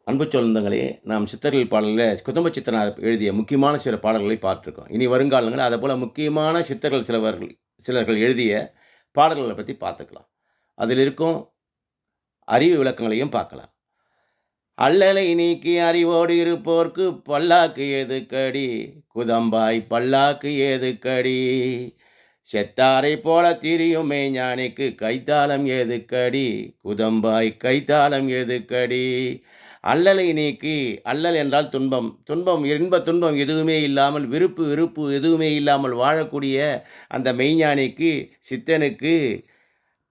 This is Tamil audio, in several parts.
அன்பு சொந்தங்களே, நாம் சித்தர்கள் பாடல்களில் குதம்ப சித்தனார் எழுதிய முக்கியமான சில பாடல்களை பார்த்துருக்கோம். இனி வருங்காலங்களில் அதேபோல முக்கியமான சித்தர்கள் சிலர்கள் எழுதிய பாடல்கள பத்தி பார்த்துக்கலாம். அதில் இருக்கும் அறிவு விளக்கங்களையும் பார்க்கலாம். "அல்லலை நீக்கி அறிவோடு இருப்போர்க்கு பல்லாக்கு எதுக்கடி? குதம்பாய் பல்லாக்கு எதுக்கடி? செத்தாரைப் போலத் திரியும் மெய்ஞ்ஞானிக்கு கைத்தாளம் எதுக்கடி? குதம்பாய் கைத்தாளம் எதுக்கடி?" அல்லலை நீக்கி, அல்லல் என்றால் துன்பம். துன்பம் எதுவுமே இல்லாமல், வெறுப்பு எதுவுமே இல்லாமல் வாழக்கூடிய அந்த மெய்ஞ்ஞானிக்கு, சித்தனுக்கு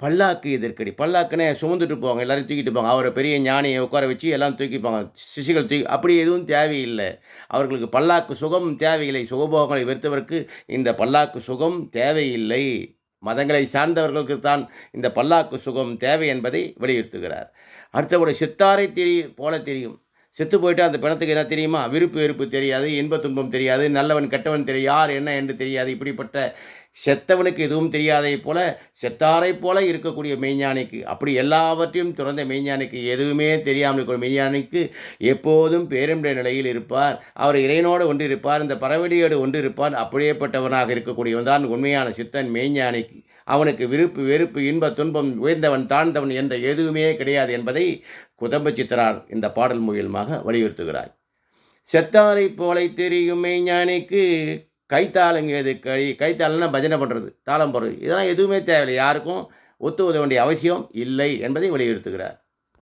பல்லாக்கு எதற்கடி? பல்லாக்குன்னா சுமந்துட்டு போவாங்க. எல்லாரையும் தூக்கிட்டு போவாங்க. அவர பெரிய ஞானிய உட்கார வச்சு எல்லாம் தூக்கிப்பாங்க. சிஷ்யர்கள் அப்படி எதுவும் தேவையில்ல. அவர்களுக்கு பல்லாக்கு சுகம் தேவையில்லை. சுகபோகங்களை வெறுத்தவருக்கு இந்த பல்லாக்கு சுகம் தேவையில்லை. மதங்களை சார்ந்தவர்களுக்கு தான் இந்த பல்லாக்கு சுகம் தேவை என்பதை வலியுறுத்துகிறார். அடுத்தபடி "செத்தாரை போல தெரியும்." செத்து போயிட்டா அந்த பிணத்துக்கு என்ன தெரியுமா? விருப்பு, வெறுப்பு தெரியாது, இன்ப துன்பம் தெரியாது, நல்லவன், கெட்டவன் தெரியாது, யார் என்ன என்று தெரியாது. இப்படிப்பட்ட செத்தவனுக்கு எதுவும் தெரியாதைப் போல, செத்தாரைப் போல இருக்கக்கூடிய மெய்ஞ்ஞானிக்கு, அப்படி எல்லாவற்றையும் துறந்த மெய்ஞ்ஞானிக்கு, எதுவுமே தெரியாமல் இருக்கிற மெய்ஞ்ஞானிக்கு எப்போதும் பேரின்ப நிலையில் இருப்பார். அவர் இறைவனோடு ஒன்றிருப்பார். இந்த பரவெளியோடு ஒன்றிருப்பார். அப்படியேப்பட்டவனாக இருக்கக்கூடியவன் தான் உண்மையான சித்தன் மெய்ஞ்ஞானிக்கு. அவனுக்கு விருப்பு, வெறுப்பு, இன்ப துன்பம், உயர்ந்தவன், தாழ்ந்தவன் என்ற எதுவுமே கிடையாது என்பதை குதம்ப சித்தரார் இந்த பாடல் மூலியமாக வலியுறுத்துகிறார். "செத்தாரைப் போலத் தெரியும் மெய்ஞ்ஞானிக்கு கைத்தாளம் எதுக்கடி?" கைத்தாளம்னா பஜனை பண்ணுறது, தாளம் போடுறது. இதெல்லாம் எதுவுமே தேவையில்லை. யாருக்கும் ஒத்து உதவ வேண்டிய அவசியம் இல்லை என்பதை வலியுறுத்துகிறார்.